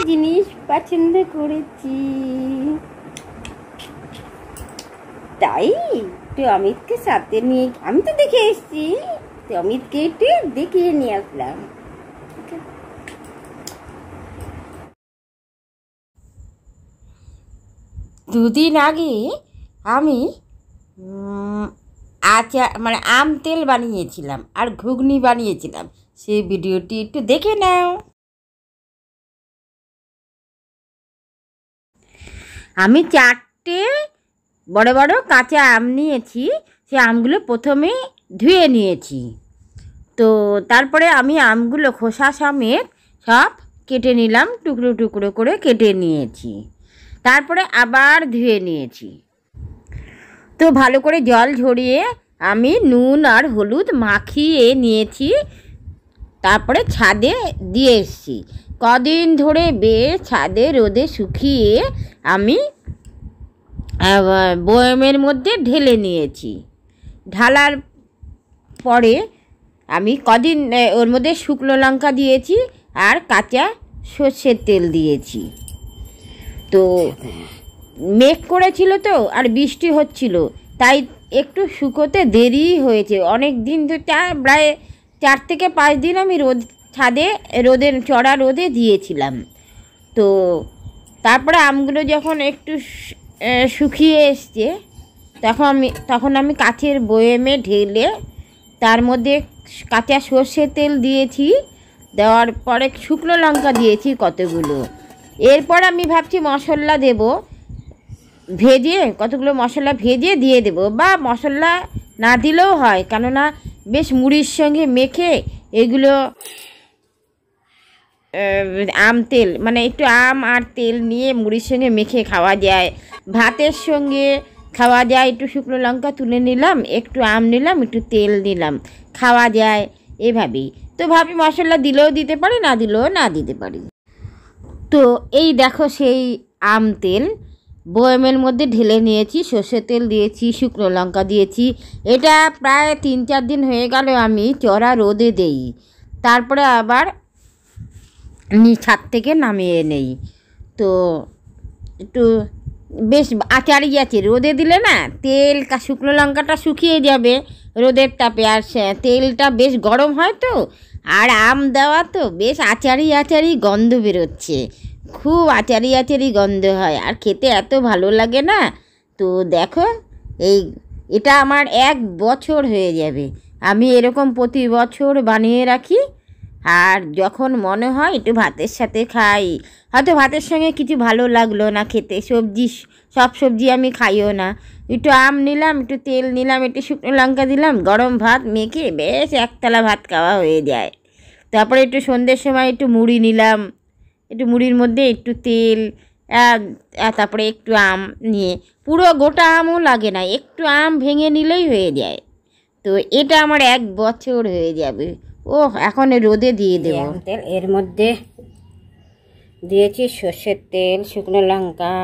জিনিস পছন্দ করেছি, তাই একটু অমিতকে সাথে নিয়ে, আমি তো দেখে এসছি, তো অমিতকে একটু দেখিয়ে নিয়ে আসলাম। দুদিন আগে আমি মানে আম তেল বানিয়েছিলাম আর ঘুগনি বানিয়েছিলাম, সেই ভিডিওটি একটু দেখে নাও। আমি 4টে বড় বড় কাঁচা আম নিয়েছি, সেই আমগুলো প্রথমে ধুয়ে নিয়েছি। তো তারপরে আমি আমগুলো খোসা সমেত সব কেটে নিলাম, টুকরো টুকরো করে কেটে নিয়েছি। তারপরে আবার ধুয়ে নিয়েছি। তো ভালো করে জল ঝরিয়ে আমি নুন আর হলুদ মাখিয়ে নিয়েছি। তারপরে ছাদে দিয়ে এসেছি। কদিন ধরে বেশ ছাদে রোদে শুকিয়ে আমি বয়ামের মধ্যে ঢেলে নিয়েছি। ঢালার পরে আমি কদিন ওর মধ্যে শুকনো লঙ্কা দিয়েছি আর কাঁচা সর্ষের তেল দিয়েছি। তো মেঘ করেছিল তো আর বৃষ্টি হচ্ছিল, তাই একটু শুকোতে দেরি হয়েছে। অনেক দিন তো প্রায় 4 থেকে 5 দিন আমি ছাদে চড়া রোদে দিয়েছিলাম। তো তারপরে আমগুলো যখন একটু শুকিয়ে এসছে তখন আমি কাচের বয়ামে ঢেলে তার মধ্যে কাঁচা সর্ষের তেল দিয়েছি। দেওয়ার পরে শুকনো লঙ্কা দিয়েছি কতগুলো। এরপর আমি ভাবছি মশলা দেব, কতগুলো মশলা ভেজে দিয়ে দেব, বা মশলা না দিলেও হয়, কেননা বেশ মুড়ির সঙ্গে মেখে এগুলো আম তেল মানে একটু আম আর তেল নিয়ে মুড়ির সঙ্গে মেখে খাওয়া যায়, ভাতের সঙ্গে খাওয়া যায়। একটু শুকনো লঙ্কা তুলে নিলাম, একটু আম নিলাম, একটু তেল নিলাম, খাওয়া যায় এভাবেই। তো ভাবি মশলা দিলেও দিতে পারি, না দিলেও না দিতে পারি। তো এই দেখো সেই আম তেল বয়ামের মধ্যে ঢেলে নিয়েছি, সর্ষের তেল দিয়েছি, শুকনো লঙ্কা দিয়েছি। এটা প্রায় 3-4 দিন হয়ে গেল আমি চড়া রোদে দেই, তারপরে আবার ছাদ থেকে নামিয়ে নেই। তো একটু বেশ আচারই আছে, রোদে দিলে না তেল শুকনো লঙ্কাটা শুকিয়ে যাবে রোদের তাপে, আর তেলটা বেশ গরম হয় তো, আর আম দেওয়া তো বেশ আচারি গন্ধ বেরোচ্ছে, খুব আচারি গন্ধ হয়, আর খেতে এত ভালো লাগে না। তো দেখো এটা আমার 1 বছর হয়ে যাবে, আমি এরকম প্রতি বছর বানিয়ে রাখি। আর যখন মনে হয় একটু ভাতের সাথে খাই, হয়তো ভাতের সঙ্গে কিছু ভালো লাগলো না খেতে, সব সবজি আমি খাইও না, একটু আম নিলাম, একটু তেল নিলাম, একটু শুকনো লঙ্কা দিলাম, গরম ভাত মেখে বেশ একতলা ভাত খাওয়া হয়ে যায়। তারপরে একটু সন্ধ্যের সময় একটু মুড়ি নিলাম, একটু মুড়ির মধ্যে একটু তেল, তারপরে একটু আম নিয়ে, পুরো গোটা আমও লাগে না, একটু আম ভেঙে নিলেই হয়ে যায়। তো এটা আমার 1 বছর হয়ে যাবে। এখন রোদে দিয়ে দেবো তেল। এর মধ্যে দিয়েছি সর্ষের তেল, শুকনো লঙ্কা,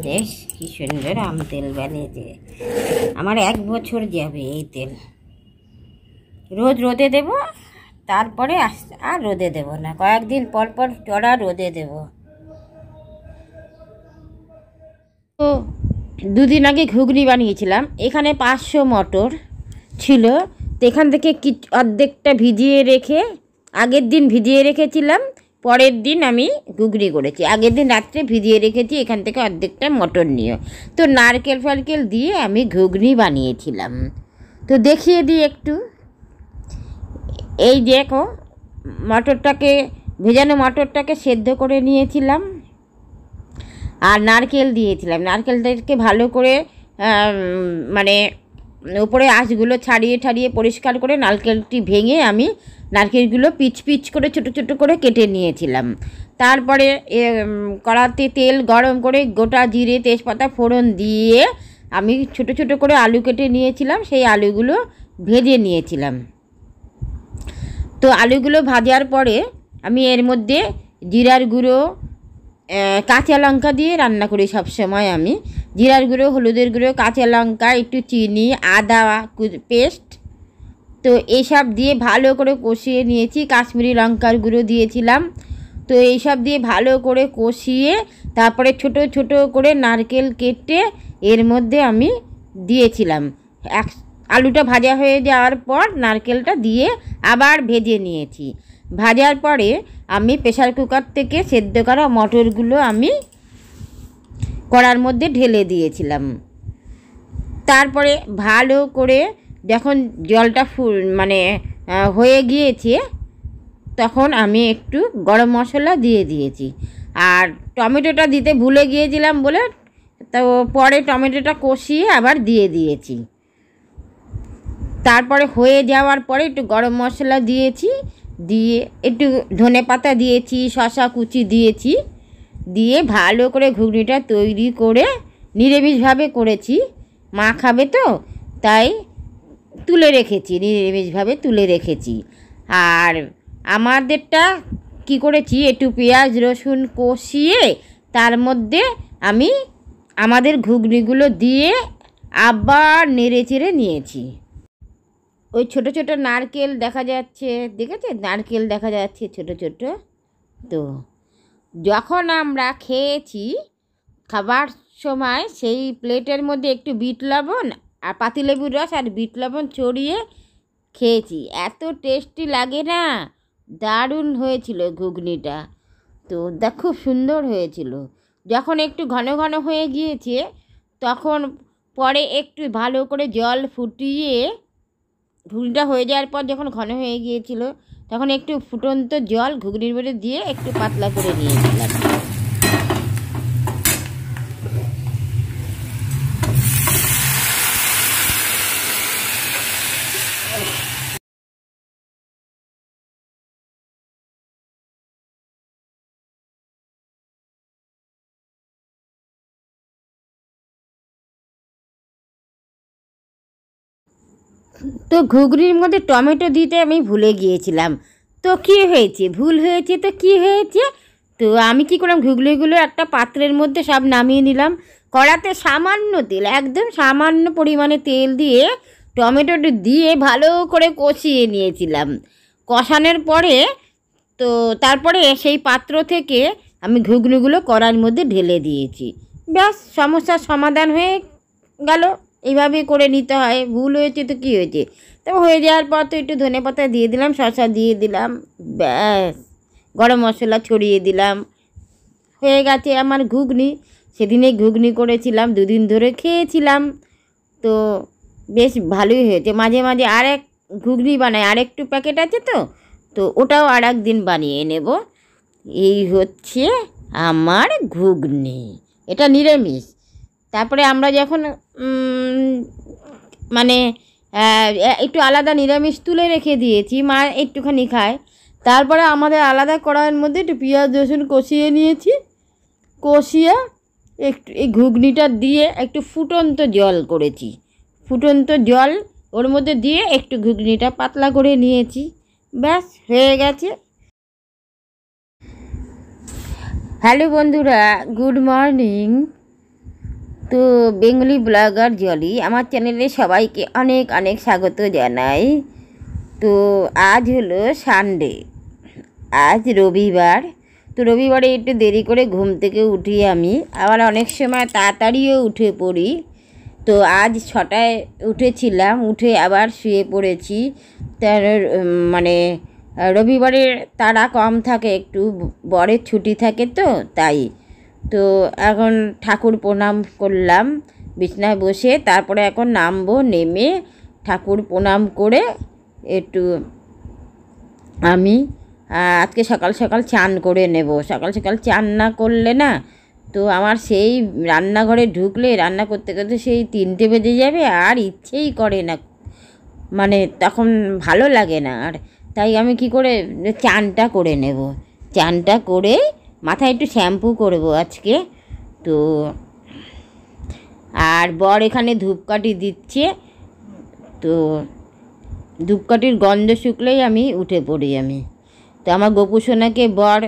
বেশ কি সুন্দর আম তেল বানিয়েছে। আমার 1 বছর যাবে এই তেল। রোজ রোদে দেব, তারপরে আর রোদে দেব না, কয়েকদিন পর পর চড়া রোদে দেব। তো 2 দিন আগে ঘুগনি বানিয়েছিলাম, এখানে 500 মটর ছিল, তো এখান থেকে অর্ধেকটা ভিজিয়ে রেখে, আগের দিন ভিজিয়ে রেখেছিলাম, পরের দিন আমি ঘুগনি করেছি। আগের দিন রাত্রে ভিজিয়ে রেখেছি, এখান থেকে অর্ধেকটা মটর নিয়ে, তো নারকেল ফারকেল দিয়ে আমি ঘুগনি বানিয়েছিলাম। তো দেখিয়ে দিই একটু। এই দেখো ভেজানো মটরটাকে সেদ্ধ করে নিয়েছিলাম, আর নারকেল দিয়েছিলাম। নারকেলটাকে ভালো করে মানে উপরে আঁশগুলো ছাড়িয়ে পরিষ্কার করে নারকেলটি ভেঙে আমি নারকেলগুলো পিচ করে ছোটো ছোটো করে কেটে নিয়েছিলাম। তারপরে কড়াতে তেল গরম করে গোটা জিরে তেজপাতা ফোড়ন দিয়ে আমি ছোটো ছোটো করে আলু কেটে নিয়েছিলাম, সেই আলুগুলো ভেজে নিয়েছিলাম। তো আলুগুলো ভাজার পরে আমি এর মধ্যে জিরার গুঁড়ো, কাঁচা লঙ্কা দিয়ে রান্না করি সবসময় আমি, জিরার গুঁড়ো, হলুদের গুঁড়ো, কাঁচা লঙ্কা, একটু চিনি, আদা পেস্ট, তো তো এইসব দিয়ে ভালো করে কষিয়ে নিয়েছি, কাশ্মীরি লঙ্কার গুঁড়ো দিয়েছিলাম। তো এইসব দিয়ে ভালো করে কষিয়ে তারপরে ছোট ছোট করে নারকেল কেটে এর মধ্যে আমি দিয়েছিলাম। আলুটা ভাজা হয়ে যাওয়ার পর নারকেলটা দিয়ে আবার ভেজে নিয়েছি। ভাজার পরে আমি প্রেসার কুকার থেকে সেদ্ধ করা মটরগুলো আমি কড়ার মধ্যে ঢেলে দিয়েছিলাম। তারপরে ভালো করে যখন জলটা হয়ে গিয়েছে তখন আমি একটু গরম মশলা দিয়ে দিয়েছি। আর টমেটোটা দিতে ভুলে গিয়েছিলাম বলে তো পরে টমেটোটা কষিয়ে আবার দিয়ে দিয়েছি। তারপরে হয়ে যাওয়ার পরে একটু গরম মশলা দিয়েছি, দিয়ে একটু ধনেপাতা দিয়েছি, শসা কুচি দিয়েছি, দিয়ে ভালো করে ঘুগনিটা তৈরি করে নিরামিষভাবে করেছি। মা খাবে তো তাই নিরামিষভাবে তুলে রেখেছি। আর আমাদেরটা কি করেছি, একটু পেঁয়াজ রসুন কষিয়ে তার মধ্যে আমি আমাদের ঘুগনিগুলো দিয়ে আবার নেড়ে চেড়ে নিয়েছি। ওই ছোট ছোট নারকেল দেখা যাচ্ছে, দেখেছে নারকেল দেখা যাচ্ছে ছোট ছোট। তো যখন আমরা খেয়েছি খাবার সময় সেই প্লেটের মধ্যে একটু বিট লবণ আর পাতিলেবুর রস আর বিট লবণ ছড়িয়ে খেয়েছি। এত টেস্টি লাগে না, দারুণ হয়েছিল ঘুগনিটা। তো খুব সুন্দর হয়েছিল। যখন একটু ঘন ঘন হয়ে গিয়েছে তখন পরে একটু ভালো করে জল ফুটিয়ে, ঘুগনিটা হয়ে যাওয়ার পর যখন ঘন হয়ে গিয়েছিল তখন একটু ফুটন্ত জল ঘুগনির মধ্যে দিয়ে একটু পাতলা করে নিয়েছিলাম। তো ঘুগনির মধ্যে টমেটো দিতে আমি ভুলে গিয়েছিলাম। তো কী হয়েছে, ভুল হয়েছে তো কী হয়েছে, তো আমি কী করলাম, ঘুগনিগুলো একটা পাত্রের মধ্যে সব নামিয়ে নিলাম। কড়াতে সামান্য তেল, একদম সামান্য পরিমাণে তেল দিয়ে টমেটোটা দিয়ে ভালো করে কষিয়ে নিয়েছিলাম। কষানোর পরে তো তারপরে সেই পাত্র থেকে আমি ঘুগনিগুলো কড়ার মধ্যে ঢেলে দিয়েছি। ব্যাস, সমস্যার সমাধান হয়ে গেল। এইভাবে করে নিতে হয়। ভুল হয়েছে তো কী হয়েছে, তো হয়ে যাওয়ার পর তো একটু ধনেপাতা দিয়ে দিলাম, শসা দিয়ে দিলাম, ব্যাস গরম মশলা ছড়িয়ে দিলাম, হয়ে গেছে আমার ঘুগনি। সেদিনে ঘুগনি করেছিলাম, 2 দিন ধরে খেয়েছিলাম। তো বেশ ভালোই হয়েছে। মাঝে মাঝে আরেক ঘুগনি বানাই, আরেকটু প্যাকেট আছে তো তো ওটাও আর একদিন বানিয়ে নেব। এই হচ্ছে আমার ঘুগনি, এটা নিরামিষ। তারপরে আমরা যখন একটু আলাদা নিরামিষ তুলে রেখে দিয়েছি, মা একটুখানি খায়। তারপরে আমাদের আলাদা কড়াইয়ের মধ্যে একটু পেঁয়াজ রসুন কষিয়ে নিয়েছি, কষিয়ে একটু এই ঘুগনিটা দিয়ে একটু ফুটন্ত জল করেছি, ফুটন্ত জল ওর মধ্যে দিয়ে একটু ঘুগনিটা পাতলা করে নিয়েছি, ব্যাস হয়ে গেছে। হ্যালো বন্ধুরা, গুড মর্নিং। তো বেঙ্গলি ব্লগার জলি আমার চ্যানেলে সবাইকে অনেক অনেক স্বাগত জানাই। তো আজ হলো সানডে, আজ রবিবার। তো রবিবারে একটু দেরি করে ঘুম থেকে উঠি আমি, আবার অনেক সময় তাড়াতাড়িও উঠে পড়ি। তো আজ 6টায় উঠেছিলাম, উঠে আবার শুয়ে পড়েছি। তার রবিবারের তাড়া কম থাকে, একটু বরের ছুটি থাকে তো তাই। তো এখন ঠাকুর প্রণাম করলাম বিছনায় বসে, তারপরে এখন নামবো, নেমে ঠাকুর প্রণাম করে একটু আমি আজকে সকাল সকাল চান করে নেব। সকাল সকাল চান না করলে না তো আমার সেই রান্নাঘরে ঢুকলে রান্না করতে করতে সেই 3টে বেজে যাবে, আর ইচ্ছেই করে না, তখন ভালো লাগে না। আর তাই আমি কি করে চানটা করে নেব, চানটা করে মাথায় একটু শ্যাম্পু করব আজকে। তো আর বর এখানে ধূপকাঠি দিচ্ছে, তো ধূপকাঠির গন্ধ শুকলেই আমি উঠে পড়ি আমি। তো আমার গোপুসোনাকে বর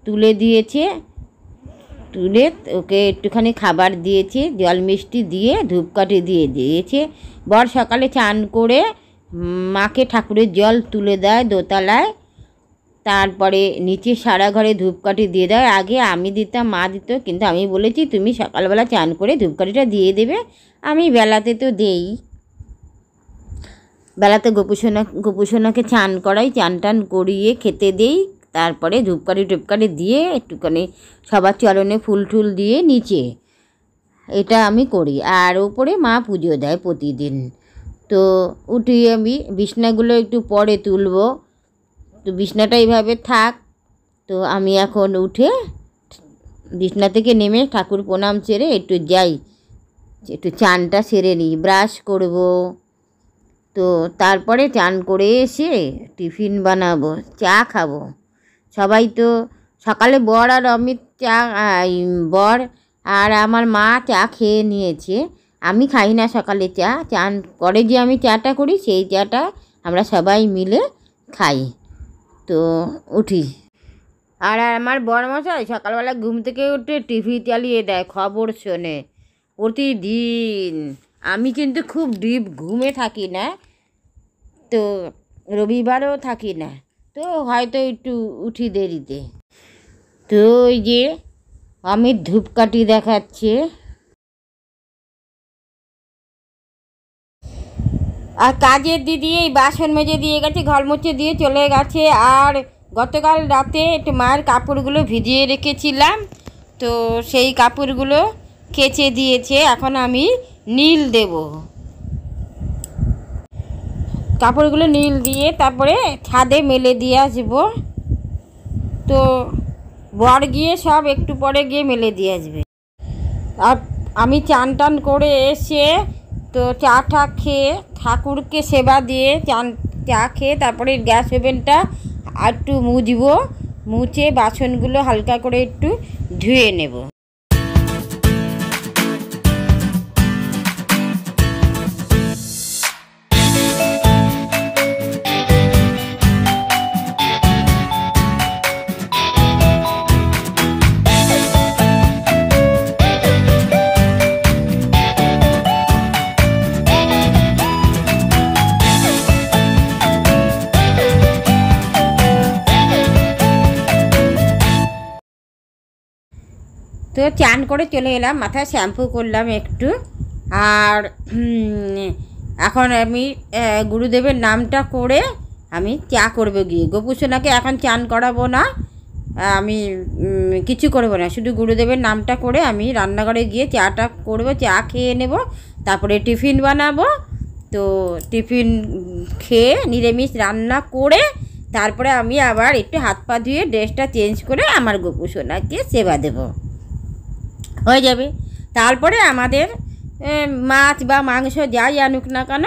তুলে দিয়েছে, তুলে ওকে একটুখানি খাবার দিয়েছে, জল মিষ্টি দিয়ে ধূপকাঠি দিয়ে দিয়েছে। বর সকালে চান করে মাকে ঠাকুরের জল তুলে দেয় দোতলায়, তারপরে নিচে সারা ঘরে ধূপকাঠি দিয়ে দেয়। আগে আমি দিতাম, মা দিত, কিন্তু আমি বলেছি তুমি সকালবেলা চান করে ধূপকাঠিটা দিয়ে দেবে। আমি বেলাতে তো দেই, বেলাতে গোপুসোনাকে চান করাই, চান টান করিয়ে খেতে দেই, তারপরে ধূপকাঠি দিয়ে একটুখানি সবার চরণে ফুল টুল দিয়ে নিচে, এটা আমি করি। আর ওপরে মা পুজো দেয় প্রতিদিন। তো উঠি আমি, বিছনাগুলো একটু পরে তুলব, তো বিছনাটা এইভাবে থাক। তো আমি এখন উঠে বিছনা থেকে নেমে ঠাকুর প্রণাম সেরে একটু যাই, একটু চানটা সেরে নিই, ব্রাশ করব। তো তারপরে চান করে এসে টিফিন বানাবো, চা খাবো। সবাই তো সকালে বর আর অমিত বর আর আমার মা চা খেয়ে নিয়েছে। আমি খাই না সকালে চা, চান করে যে আমি চাটা করি সেই চাটা আমরা সবাই মিলে খাই। তো উঠি, আর আমার বড়মশাই সকালবেলা ঘুম থেকে উঠে টিভি চালিয়ে দেয়, খবর শোনে প্রতিদিন। আমি কিন্তু খুব ডিপ ঘুমে থাকি না, তো রবিবারও থাকি না, তো হয়তো একটু উঠি দেরিতে। তো ওই যে অমিত ধূপকাঠি দেখাচ্ছে, আর কাজের দিদি এই বাসন মেজে দিয়ে গেছে, ঘর মুছে দিয়ে চলে গেছে। আর গতকাল রাতে একটু মায়ের কাপড়গুলো ভিজিয়ে রেখেছিলাম, তো সেই কাপড়গুলো কেচে দিয়েছে। এখন আমি নীল দেব, কাপড়গুলো নীল দিয়ে তারপরে ছাদে মেলে দিয়ে আসবো। তো বর গিয়ে সব একটু পরে গিয়ে মেলে দিয়ে আসবে। আর আমি চান টান করে এসে তো চা টা খেয়ে ঠাকুরকে সেবা দিয়ে চা খেয়ে তারপরে গ্যাস ওভেনটা একটু মুছবো, মুছে বাসনগুলো হালকা করে একটু ধুয়ে নেব। তো চান করে চলে এলাম, মাথায় শ্যাম্পু করলাম একটু। আর এখন আমি গুরুদেবের নামটা করে আমি চা করবো গিয়ে। গোপুসোনাকে এখন চান করাবো না, আমি কিছু করবো না, শুধু গুরুদেবের নামটা করে আমি রান্নাঘরে গিয়ে চাটা করবো, চা খেয়ে নেব, তারপরে টিফিন বানাবো। তো টিফিন খেয়ে নিরামিষ রান্না করে তারপরে আমি আবার একটু হাত পা ধুয়ে ড্রেসটা চেঞ্জ করে আমার গোপুসোনাকে সেবা দেবো, হয়ে যাবে। তারপরে আমাদের মাছ বা মাংস যাই আনুক না কেন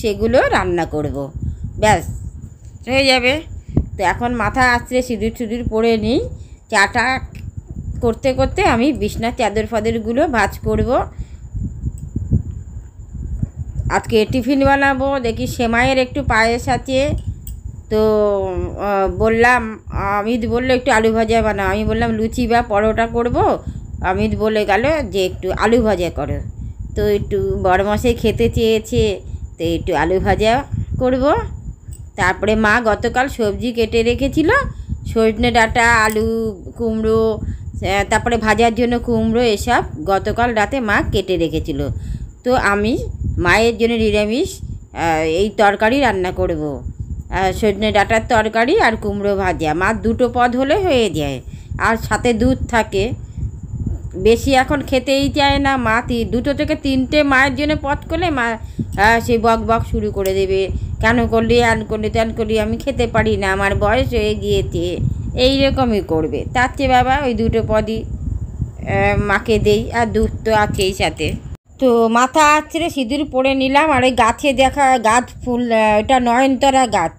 সেগুলো রান্না করব, ব্যাস হয়ে যাবে। তো এখন মাথা আছড়ে সিঁদুর পরে নিই। চাটা করতে করতে আমি বিছনার চাদর ফাদরগুলো ভাঁজ করব। আজকে টিফিন বানাবো, দেখি সেমাইয়ের একটু পায়েস আছে। তো বললাম, অমিত বললো একটু আলু ভাজা বানাও, আমি বললাম লুচি বা পরোটা করব। অমিত বলে গেল যে একটু আলু ভাজা করো। তো একটু বড়মশাই খেতে চেয়েছে, তো একটু আলু ভাজা করব। তারপরে মা গতকাল সবজি কেটে রেখেছিল, সজনে ডাঁটা, আলু, কুমড়ো, তারপরে ভাজার জন্য কুমড়ো, এসব গতকাল রাতে মা কেটে রেখেছিল। তো আমি মায়ের জন্য নিরামিষ এই তরকারি রান্না করব, সজনে ডাঁটার তরকারি আর কুমড়ো ভাজা। মার দুটো পদ হলে হয়ে যায়, আর সাথে দুধ থাকে। বেশি এখন খেতেই চায় না মা, দুটো থেকে তিনটে মায়ের জন্য পদ করলে মা সেই বক শুরু করে দেবে, কেন করলি, আন করলি, ত্যান করলি, আমি খেতে পারি না, আমার বয়স হয়ে গিয়েছে, এই রকমই করবে। তার চেয়ে বাবা ওই দুটো পদই মাকে দেই, আর দুধ তো আছেই সাথে। তো মাথা আছড়ে সিঁদুর পরে নিলাম। আর ওই গাছে দেখা গাছ ফুল, ওটা নয়নতারা গাছ,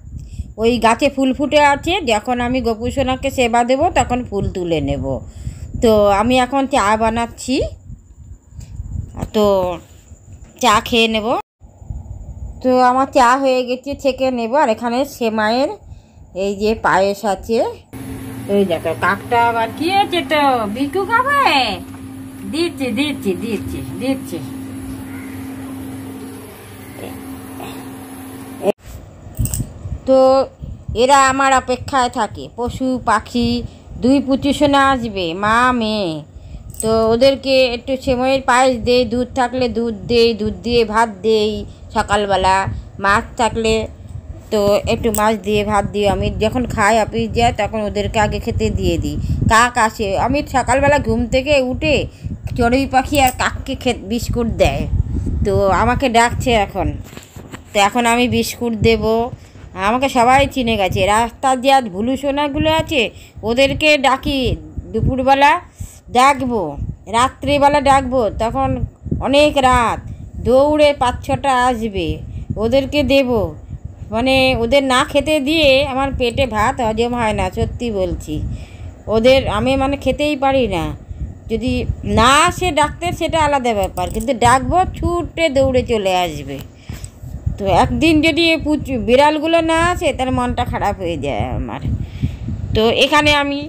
ওই গাছে ফুল ফুটে আছে। যখন আমি গোপুসোনাকে সেবা দেবো তখন ফুল তুলে নেব। তো আমি এখন চা বানাচ্ছি, তো চা খেয়ে নেব। তো আমার চা হয়ে গেছে, ছেঁকে নেব। আর এখানে সেমাইয়ের এই যে পায়েস আছে, ওই দেখো কাকটা আবার কি আছে, তো বিকু খাবে, দিচ্ছি দিচ্ছি দিচ্ছি দিচ্ছি। তো এরা আমার অপেক্ষায় থাকে, পশু পাখি, 2 পুচুসোনা আসবে, মা মেয়ে। তো ওদেরকে একটু সেমাইয়ের পায়েস দেই, দুধ থাকলে দুধ দেই, দুধ দিয়ে ভাত দেই সকালবেলা। মাছ থাকলে তো একটু মাছ দিয়ে ভাত দিই। আমি যখন খাই অফিস যায় তখন ওদেরকে আগে খেতে দিয়ে দিই। কাক আসে, আমি সকালবেলা ঘুম থেকে উঠে চড়ুই পাখি আর কাককে বিস্কুট দেয়। তো আমাকে ডাকছে এখন, তো এখন আমি বিস্কুট দেব। আমাকে সবাই চিনে গেছে। রাস্তার যে আজ ভুলু সোনাগুলো আছে ওদেরকে ডাকি, দুপুরবেলা ডাকবো, রাত্রিবেলা ডাকবো, তখন অনেক রাত, দৌড়ে 5-6টা আসবে, ওদেরকে দেব। মানে ওদের না খেতে দিয়ে আমার পেটে ভাত হজম হয় না, সত্যি বলছি। ওদের আমি মানে খেতেই পারি না। যদি না আসে ডাকতে সেটা আলাদা ব্যাপার, কিন্তু ডাকবো ছুটে দৌড়ে চলে আসবে। তো একদিন যদি বিড়ালগুলো না আসে তাহলে মনটা খারাপ হয়ে যায় আমার। তো এখানে আমি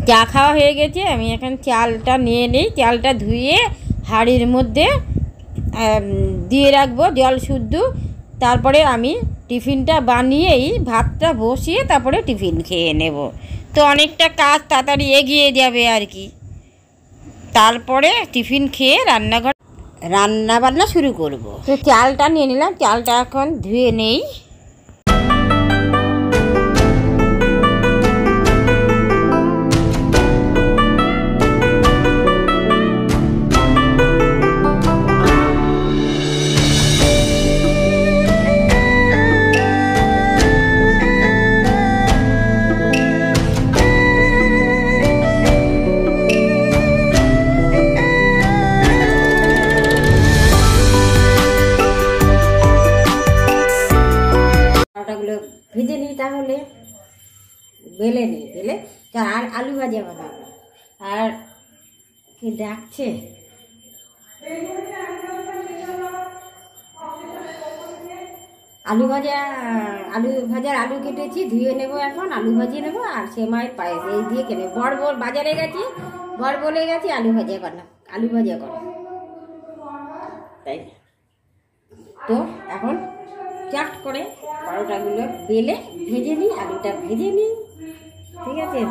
চা খাওয়া হয়ে গেছে, আমি এখন চালটা নিয়ে নিই, চালটা ধুয়ে হাঁড়ির মধ্যে দিয়ে রাখবো জল শুদ্ধ। তারপরে আমি টিফিনটা বানিয়েই ভাতটা বসিয়ে তারপরে টিফিন খেয়ে নেব। তো অনেকটা কাজ তাড়াতাড়ি এগিয়ে যাবে আর কি। তারপরে টিফিন খেয়ে রান্না বান্না শুরু করব। তো চালটা নিয়ে নিলাম, চালটা এখন ধুয়ে নেই। পরোটাগুলো ভেজে নিই, তাহলে বেলে নিই, বেলে আর আলু ভাজা বানাবো। আর কি ডাকছে, আলু ভাজার আলু কেটেছি, ধুয়ে নেব, এখন আলু ভাজিয়ে নেবো। আর সেমাইয়ের পায়েস এই দিয়ে কেনে বড় বাজারে গেছি, বড় বলে গেছি আলু ভাজা করো, তাই। তো এখন চাট করে পরোটাগুলো বেলে ভেজে নিই, আলুটা ভেজে নিই, ঠিক আছে।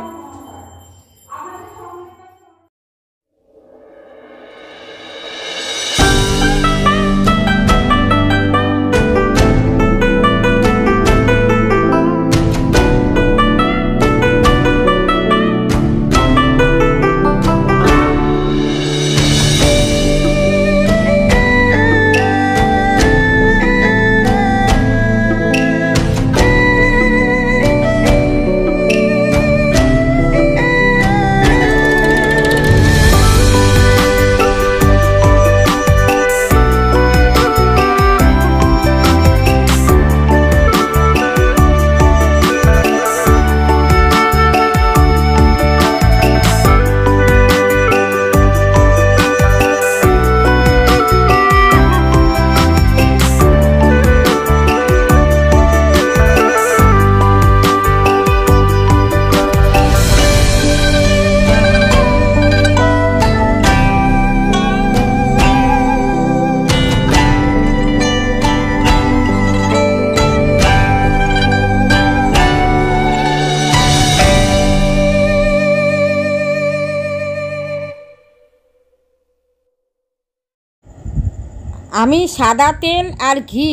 আমি সাদা তেল আর ঘি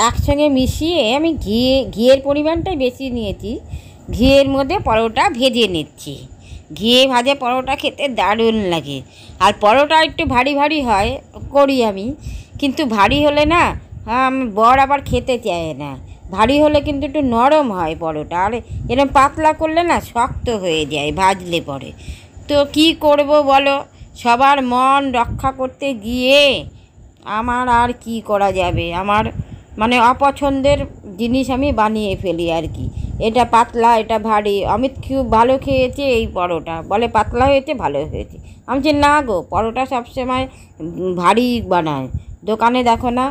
একসঙ্গে মিশিয়ে আমি ঘিয়ের পরিমাণটাই বেশি নিয়েছি। ঘিয়ের মধ্যে পরোটা ভেজে নিচ্ছি। ঘিয়ে ভাজা পরোটা খেতে দারুণ লাগে। আর পরোটা একটু ভারী ভারী হয় করি আমি, কিন্তু ভারী হলে না বর আবার খেতে চায় না। ভারী হলে কিন্তু একটু নরম হয় পরোটা, আর এরকম পাতলা করলে না শক্ত হয়ে যায় ভাজলে পরে। তো কি করব বলো, সবার মন রক্ষা করতে গিয়ে আমার আর কি করা যাবে। আমার মানে অপছন্দের জিনিস আমি বানিয়ে ফেলি আর কি। এটা পাতলা, এটা ভারী। অমিত খুব ভালো খেয়েছে এই পরোটা, বলে পাতলা হয়েছে, ভালো হয়েছে। আমি যে না গো, পরোটা সবসময় ভারী বানায়, দোকানে দেখো না।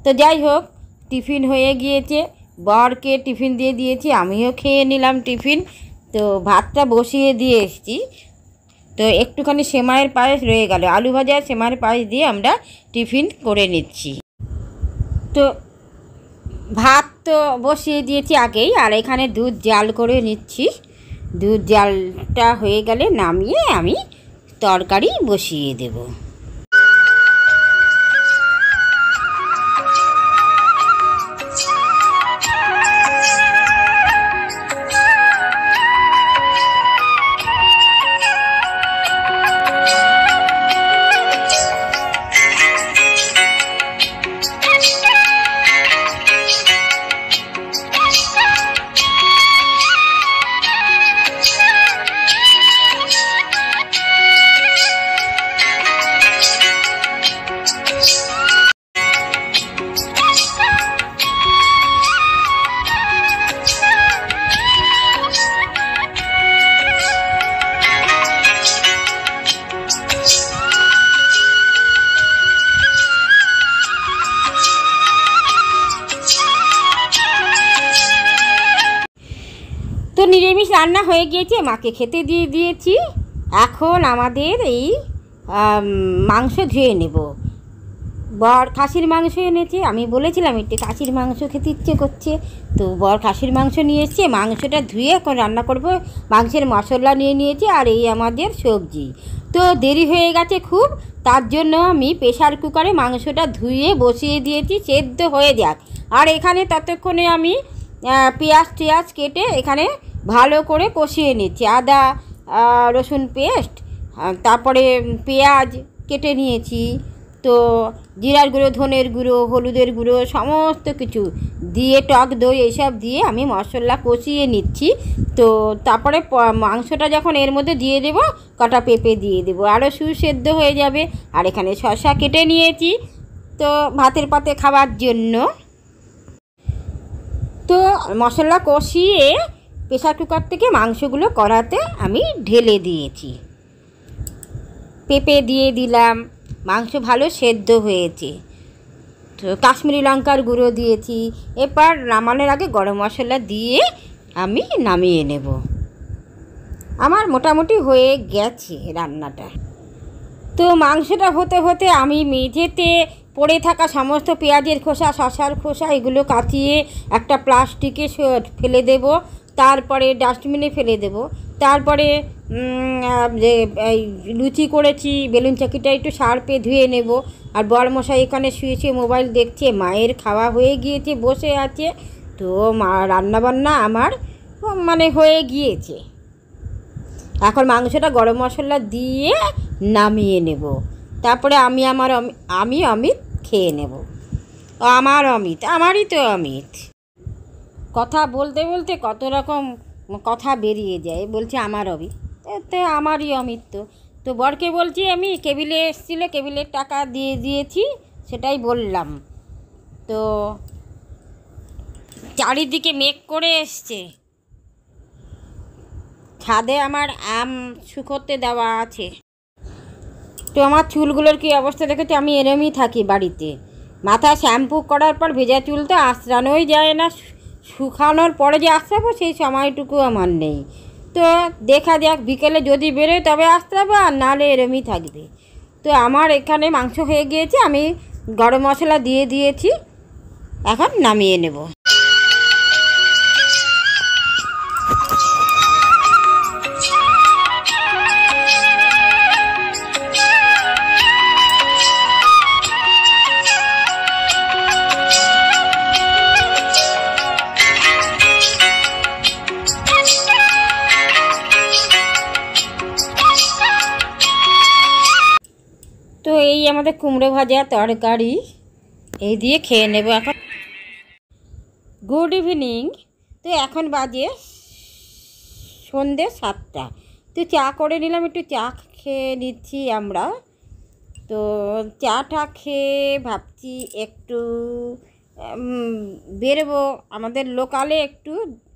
তো যাই হোক, টিফিন হয়ে গিয়েছে, বরকে টিফিন দিয়ে দিয়েছি, আমিও খেয়ে নিলাম টিফিন। তো ভাতটা বসিয়ে দিয়ে এসেছি। তো একটুখানি সেমাইয়ের পায়েস রয়ে গেল, আলু ভাজা সেমাইয়ের পায়েস দিয়ে আমরা টিফিন করে নিচ্ছি। তো ভাত তো বসিয়ে দিয়েছি আগেই, আর এখানে দুধ জাল করে নিচ্ছি। দুধ জালটা হয়ে গেলে নামিয়ে আমি তরকারি বসিয়ে দেব। তো নিরামিষ রান্না হয়ে গিয়েছে, মাকে খেতে দিয়ে দিয়েছি। এখন আমাদের এই মাংস ধুয়ে নেব। বর খাসির মাংস এনেছে, আমি বলেছিলাম একটু খাসির মাংস খেতে ইচ্ছে করছে, তো বর খাসির মাংস নিয়ে এসছে। মাংসটা ধুয়ে এখন রান্না করব। মাংসের মশলা নিয়ে নিয়েছি, আর এই আমাদের সবজি। তো দেরি হয়ে গেছে খুব, তার জন্য আমি প্রেশার কুকারে মাংসটা ধুয়ে বসিয়ে দিয়েছি, সেদ্ধ হয়ে যাক। আর এখানে ততক্ষণে আমি পেঁয়াজ কেটে এখানে ভালো করে কষিয়ে নিচ্ছি। আদা রসুন পেস্ট, তারপরে পেঁয়াজ কেটে নিয়েছি। তো জিরার গুঁড়ো, ধনের গুঁড়ো, হলুদের গুঁড়ো সমস্ত কিছু দিয়ে, টক দই এইসব দিয়ে আমি মশলা কষিয়ে নিচ্ছি। তো তারপরে মাংসটা যখন এর মধ্যে দিয়ে দেব, কটা পেঁপে দিয়ে দেবো, আরও সুসেদ্ধ হয়ে যাবে। আর এখানে শসা কেটে নিয়েছি তো ভাতের পাতে খাওয়ার জন্য। তো মশলা কষিয়ে প্রেসার কুকার থেকে মাংসগুলো কড়াতে আমি ঢেলে দিয়েছি, পেঁপে দিয়ে দিলাম, মাংস ভালো সেদ্ধ হয়েছে। তো কাশ্মীরি লঙ্কার গুঁড়ো দিয়েছি। এরপর নামানোর আগে গরম মশলা দিয়ে আমি নামিয়ে নেব। আমার মোটামুটি হয়ে গেছে রান্নাটা। তো মাংসটা হতে হতে আমি মেঝেতে পড়ে থাকা সমস্ত পেঁয়াজের খোসা, শসার খোসা এগুলো কাটিয়ে একটা প্লাস্টিকে ফেলে দেব, তারপরে ডাস্টবিনে ফেলে দেব। তারপরে যে এই লুচি করেছি বেলুন চাকিটা একটু সার্পে ধুয়ে নেব। আর বড়মশাই এখানে শুয়েছে, মোবাইল দেখছে, মায়ের খাওয়া হয়ে গিয়েছে, বসে আছে। তো রান্নাবান্না আমার মানে হয়ে গিয়েছে। এখন মাংসটা গরম মশলা দিয়ে নামিয়ে নেব। তারপরে আমি অমিত খেয়ে নেব। আমার অমিত, আমারই তো অমিত। কথা বলতে বলতে কত রকম কথা বেরিয়ে যায়। বলছে আমার অমিত, তো আমারই অমিত। তো বরকে বলছি আমি কেবিলে এসেছিলো, কেবিলের টাকা দিয়ে দিয়েছি, সেটাই বললাম। তো চারিদিকে মেঘ করে এসছে, ছাদে আমার আম শুকোতে দেওয়া আছে। তো আমার চুলগুলোর কী অবস্থা দেখেছি, আমি এরমই থাকি বাড়িতে। মাথা শ্যাম্পু করার পর ভেজা চুল তো আঁচড়ানোই যায় না, শুকানোর পরে যে আঁচড়াবো সেই সময়টুকু আমার নেই। তো দেখা যাক, বিকেলে যদি বেরোয় তবে আঁচড়াবো, আর নাহলে এরমই থাকবে। তো আমার এখানে মাংস হয়ে গিয়েছে, আমি গরম মশলা দিয়ে দিয়েছি, এখন নামিয়ে নেব। তো এই আমাদের কুমড়ো ভাজা তরকারি, এই দিয়ে খেয়ে নেব এখন। Good evening. তো এখন বাজে সন্ধ্যে 7টা। তো চা করে নিলাম, একটু চা খেয়ে নিচ্ছি আমরা। তো চাটা খেয়ে ভাবছি একটু বেরোবো আমাদের লোকালে,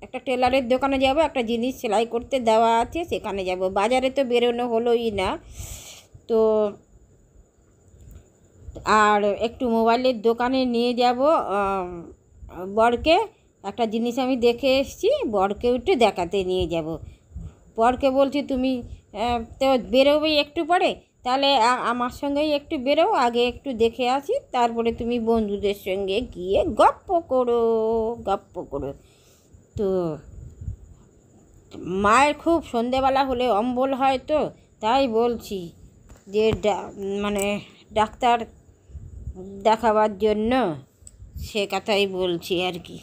একটা টেলারের দোকানে যাব, একটা জিনিস সেলাই করতে দেওয়া আছে, সেখানে যাব। বাজারে তো বেরোনো হলোই না। তো আর একটু মোবাইলের দোকানে নিয়ে যাব বরকে, একটা জিনিস আমি দেখে এসেছি, বরকে একটু দেখাতে নিয়ে যাব। বরকে বলছি তুমি তো বেরোবেই একটু পরে, তাহলে আমার সঙ্গেই একটু বেরো, আগে একটু দেখে আসি, তারপরে তুমি বন্ধুদের সঙ্গে গিয়ে গপ্প করো গপ্প করো। তো মায়ের খুব সন্ধেবেলা হলে অম্বল হয়, তো তাই বলছি যে মানে ডাক্তার দেখাবার জন্য, সে কথাই বলছি আর কি।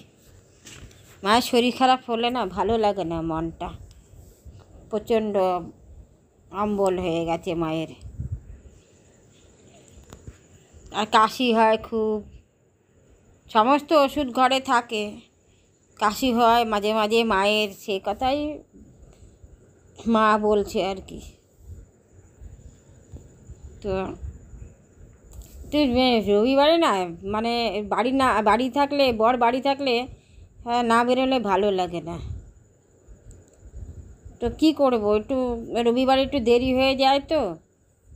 মায়ের শরীর খারাপ হলে না ভালো লাগে না, মনটা প্রচণ্ড অম্বল হয়ে গেছে মায়ের। আর কাশি হয় খুব, সমস্ত ওষুধ ঘরে থাকে, কাশি হয় মাঝে মাঝে মায়ের, সে কথাই মা বলছে আর কি। তো তুই রবিবারে না মানে বাড়ি থাকলে, বর বাড়ি থাকলে হ্যাঁ না বেরোলে ভালো লাগে না। তো কী করবো, একটু রবিবারে একটু দেরি হয়ে যায়, তো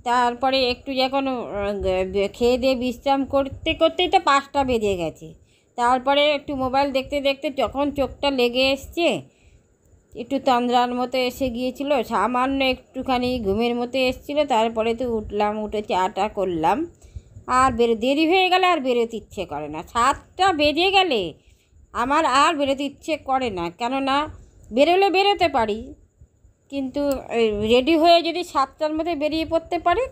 তারপরে একটু যখন খেয়ে দিয়ে বিশ্রাম করতে করতেই তো 5টা বেজে গেছে। তারপরে একটু মোবাইল দেখতে দেখতে যখন চোখটা লেগে এসছে, একটু তন্দ্রার মতো এসে গিয়েছিল, সামান্য একটুখানি ঘুমের মতো এসেছিলো। তারপরে তো উঠলাম, উঠে চাটা করলাম, আর দেরি হয়ে গেলে আর বেরোতে ইচ্ছে করে না। 7টা বেজে গেলে আমার আর বেরোতে ইচ্ছে করে না, কেননা বেরোলে বেরোতে পারি, কিন্তু রেডি হয়ে যদি 7টার মধ্যে বেরিয়ে পড়তে পারি,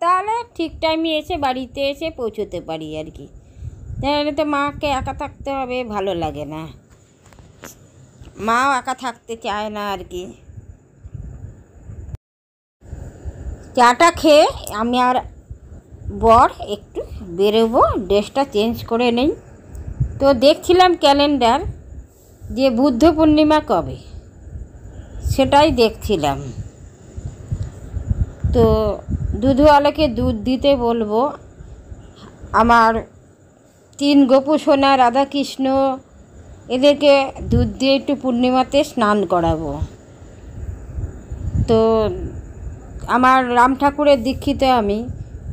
তাহলে ঠিক টাইমে এসে বাড়িতে এসে পৌঁছতে পারি আর কি। তাহলে তো মাকে একা থাকতে হবে, ভালো লাগে না, মাও একা থাকতে চায় না আর কি। চাটা খেয়ে আমি আর বর একটু বেরোবো, ড্রেসটা চেঞ্জ করে নেই। তো দেখছিলাম ক্যালেন্ডার যে বুদ্ধ পূর্ণিমা কবে, সেটাই দেখছিলাম। তো দুধওয়ালাকে দুধ দিতে বলবো, আমার 3 গোপু সোনা রাধাকৃষ্ণ এদেরকে দুধ দিয়ে একটু পূর্ণিমাতে স্নান করাবো। তো আমার রাম ঠাকুরের দীক্ষিত আমি,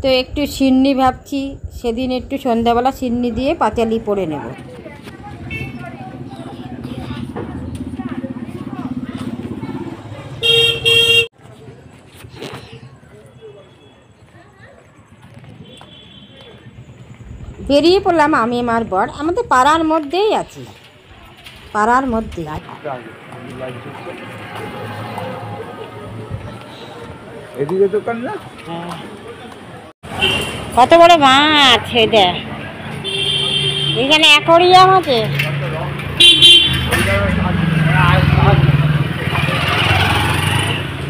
তো একটু সিন্নি ভাবছি, সেদিন একটু সন্ধ্যাবেলা সিন্নি দিয়ে পাঁচালি পরে নেব। বেরিয়ে পড়লাম আমি আমার বর, আমাদের পাড়ার মধ্যেই আছি, পাড়ার মধ্যে। এদিকে দোকান না, কত বড় মাছ, দেখ এখানে অ্যাকোয়ারিয়াম আছে।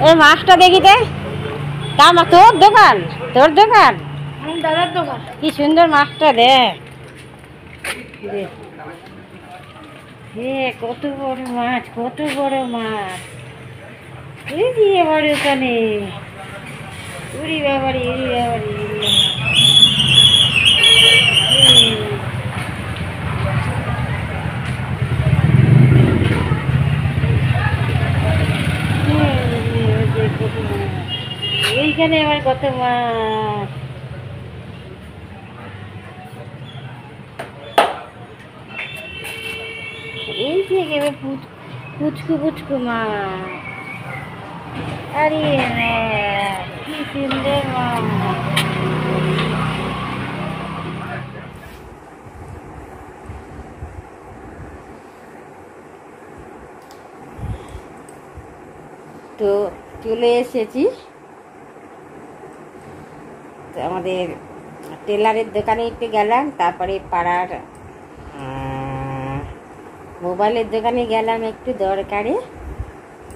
এই মাছটা দেখি দে, তা মা তোর দোকান, তোর দোকান, দাদার দোকান, কি সুন্দর মাছটা দেখ, কত বড় মাছ, কত বড় মাছ, এই দিয়ে বড় ওখানে, উড়ি বাবারি, উড়ি বাবারি, এইখানে আমার কত মাছ, এই যে একেবারে পুচকু পুচকু মাছ, আরে কি সুন্দর মাছ। তো চলে এসেছি, তো আমাদের টেলারের দোকানে একটু গেলাম, তারপরে পাড়ার মোবাইলের দোকানে গেলাম একটু দরকারে।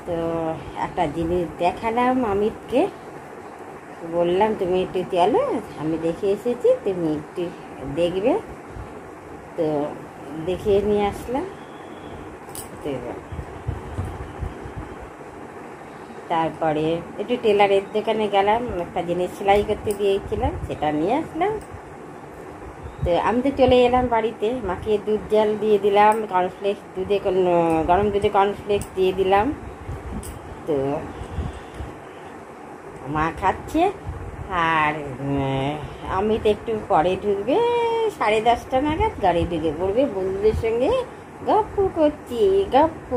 তো একটা জিনিস দেখালাম অমিতকে, বললাম তুমি একটু চলো, আমি দেখে এসেছি, তুমি একটু দেখবে। তো দেখিয়ে নিয়ে আসলাম। তো তারপরে একটু টেলারের দোকানে গেলাম, একটা জিনিস সেলাই করতে দিয়েছিলাম, সেটা নিয়ে আসলাম। তো আমি তো চলে এলাম বাড়িতে, মাকে দুধ জল দিয়ে দিলাম, কর্নফ্লেক্স দুধে, গরম দুধে কর্নফ্লেক্স দিয়ে দিলাম। তো মা খাচ্ছে, আর আমি তো একটু পরে ঢুকবে, 10:30 নাগাদ গাড়ি ঢুকে পড়বে, বন্ধুদের সঙ্গে গপ্প করছি, গপ্প।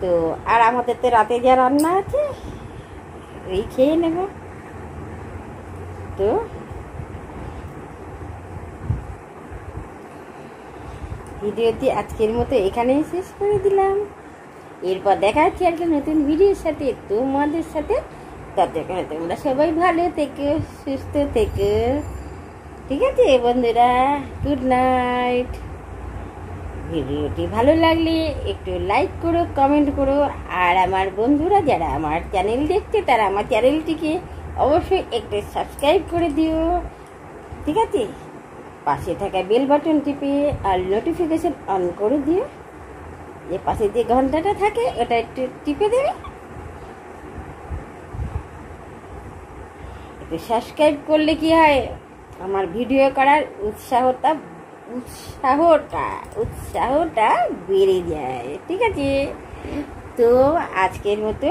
তো আর আমাদের তো রাতে যা রান্না আছে, তাড়াতাড়ি খেয়ে নেব। তো ভিডিওটি আজকের মতো এখানেই শেষ করে দিলাম। এরপর দেখা হচ্ছে একটা নতুন ভিডিওর সাথে তোমাদের সাথে। ততক্ষণে তোমরা সবাই ভালো থেকো, সুস্থ থেকো। ঠিক আছে বন্ধুরা, গুড নাইট। ভিডিওটি ভালো লাগলে একটু লাইক করো, কমেন্ট করো। আর আমার বন্ধুরা যারা আমার চ্যানেল দেখছে তারা আমার চ্যানেলটিকে অবশ্যই একটু সাবস্ক্রাইব করে দিও। ঠিক আছে, পাশে থাকা বেল বাটন টিপে আর নোটিফিকেশন অন করে দিও। যে পাশে যে ঘন্টাটা থাকে ওটা একটু টিপে দেবে। একটু সাবস্ক্রাইব করলে কি হয়, আমার ভিডিও করার উৎসাহটা বেড়ে যায়। ঠিক আছে, তো আজকের মতো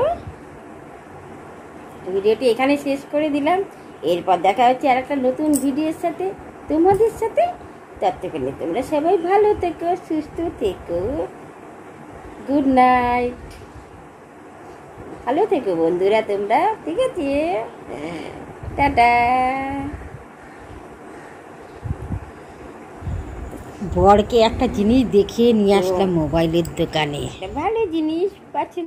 ভিডিওটি এখানে শেষ করে দিলাম। এরপর দেখা হচ্ছে আর একটা নতুন ভিডিওর সাথে তোমাদের সাথে। ততক্ষণে তোমরা সবাই ভালো থেকো, সুস্থ থেকো। Good night. ভালো থেকো বন্ধুরা তোমরা। ঠিক আছে, টাটা। বরকে একটা জিনিস দেখিয়ে নিয়ে আসলাম মোবাইলের দোকানে। ভালো জিনিস পাচ্ছেন।